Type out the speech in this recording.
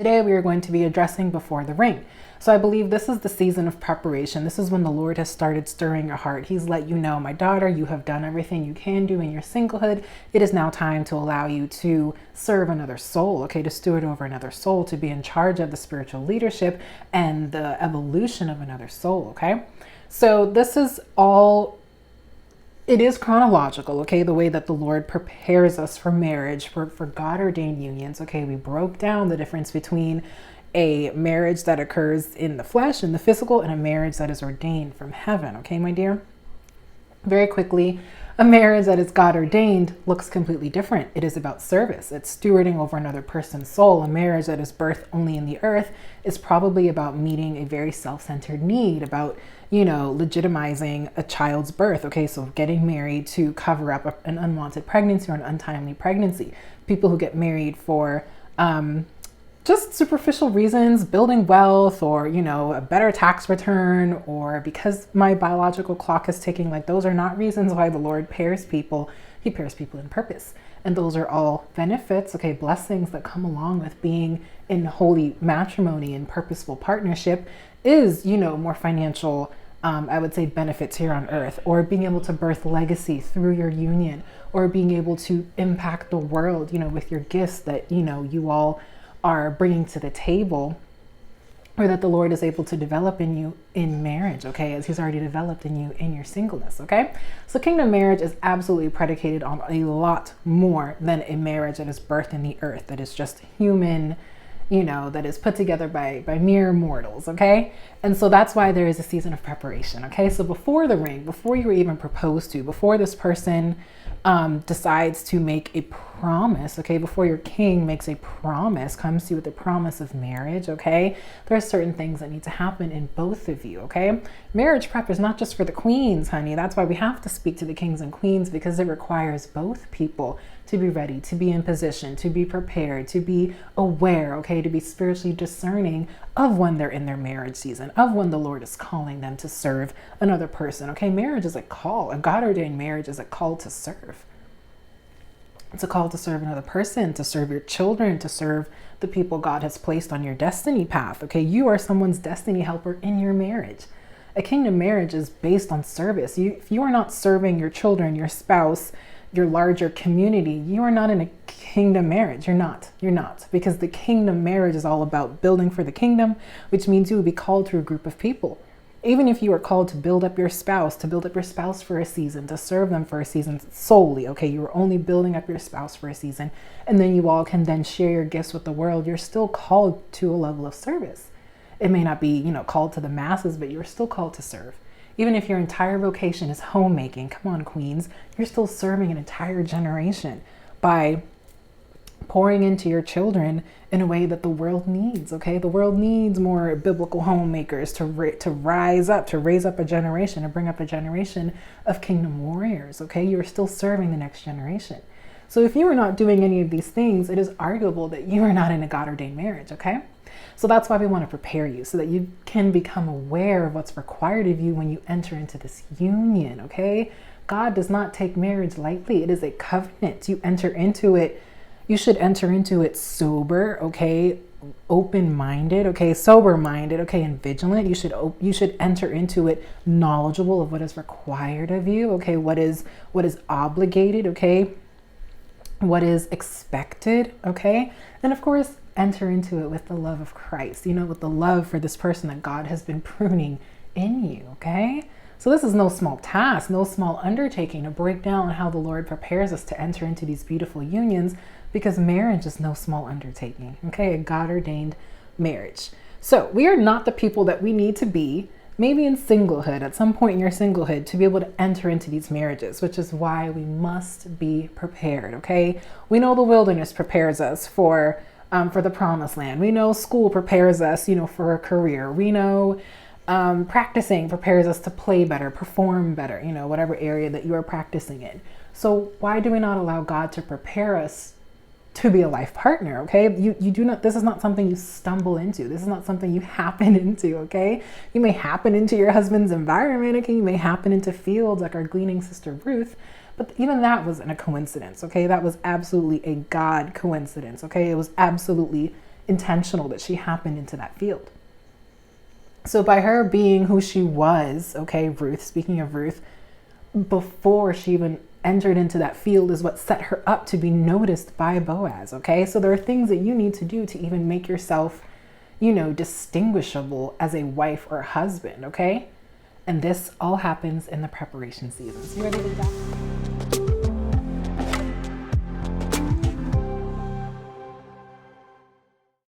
Today we are going to be addressing before the ring. So I believe this is the season of preparation. This is when the Lord has started stirring your heart. He's let you know, my daughter, you have done everything you can do in your singlehood. It is now time to allow you to serve another soul, okay, to steward over another soul, to be in charge of the spiritual leadership and the evolution of another soul, okay? So this is all, it is chronological, okay, the way that the Lord prepares us for marriage, for God-ordained unions, okay? We broke down the difference between a marriage that occurs in the flesh, in the physical, and a marriage that is ordained from heaven, okay, my dear? Very quickly, a marriage that is God-ordained looks completely different. It is about service. It's stewarding over another person's soul. A marriage that is birthed only in the earth is probably about meeting a very self-centered need, about, you know, legitimizing a child's birth, okay? So getting married to cover up an unwanted pregnancy or an untimely pregnancy. People who get married for just superficial reasons, building wealth, or, you know, a better tax return, or because my biological clock is ticking, like those are not reasons why the Lord pairs people. He pairs people in purpose. And those are all benefits, okay, blessings that come along with being in holy matrimony and purposeful partnership is, you know, more financial, I would say, benefits here on earth, or being able to birth legacy through your union, or being able to impact the world, you know, with your gifts that, you know, you all are bringing to the table, or that the Lord is able to develop in you in marriage, okay, as he's already developed in you in your singleness, okay? So kingdom marriage is absolutely predicated on a lot more than a marriage that is birthed in the earth, that is just human, you know, that is put together by mere mortals, okay? And so that's why there is a season of preparation, okay? So before the ring, before you were even proposed to, before this person decides to make a promise, okay, before your king makes a promise, comes to you with the promise of marriage, okay, there are certain things that need to happen in both of you, okay? Marriage prep is not just for the queens, honey. That's why we have to speak to the kings and queens, because it requires both people to be ready, to be in position, to be prepared, to be aware, okay, to be spiritually discerning of when they're in their marriage season, of when the Lord is calling them to serve another person, okay? Marriage is a call. A God-ordained marriage is a call to serve. It's a call to serve another person, to serve your children, to serve the people God has placed on your destiny path, okay? You are someone's destiny helper in your marriage. A kingdom marriage is based on service. If you are not serving your children, your spouse, your larger community, you are not in a kingdom marriage. You're not, because the kingdom marriage is all about building for the kingdom, which means you will be called to a group of people. Even if you are called to build up your spouse, for a season, to serve them for a season solely, okay, you are only building up your spouse for a season, and then you all can then share your gifts with the world. You're still called to a level of service. It may not be, you know, called to the masses, but you're still called to serve. Even if your entire vocation is homemaking, come on, queens, you're still serving an entire generation by pouring into your children in a way that the world needs, okay? The world needs more biblical homemakers to raise up a generation, to bring up a generation of kingdom warriors, okay? You're still serving the next generation. So if you are not doing any of these things, it is arguable that you are not in a God-ordained marriage, okay? So that's why we want to prepare you, so that you can become aware of what's required of you when you enter into this union, okay? God does not take marriage lightly. It is a covenant. You enter into it. You should enter into it sober, okay? Open-minded, okay? Sober-minded, okay? And vigilant. You should enter into it knowledgeable of what is required of you, okay? What is obligated, okay? What is expected, okay? And of course, enter into it with the love of Christ, you know, with the love for this person that God has been pruning in you, okay? So this is no small task, no small undertaking to break down how the Lord prepares us to enter into these beautiful unions, because marriage is no small undertaking, okay? A God-ordained marriage. So we are not the people that we need to be, maybe in singlehood, at some point in your singlehood, to be able to enter into these marriages, which is why we must be prepared, okay? We know the wilderness prepares us for the promised land. We know school prepares us, you know, for a career. We know practicing prepares us to play better, perform better, you know, whatever area that you are practicing in. So why do we not allow God to prepare us to be a life partner, okay? You do not, this is not something you stumble into. This is not something you happen into, okay? You may happen into your husband's environment, okay? You may happen into fields like our gleaning sister Ruth, but even that wasn't a coincidence, okay? That was absolutely a God coincidence, okay? It was absolutely intentional that she happened into that field. So by her being who she was, okay, Ruth, speaking of Ruth, before she even entered into that field is what set her up to be noticed by Boaz, okay? So there are things that you need to do to even make yourself, distinguishable as a wife or husband, okay? And this all happens in the preparation season. So you ready to go?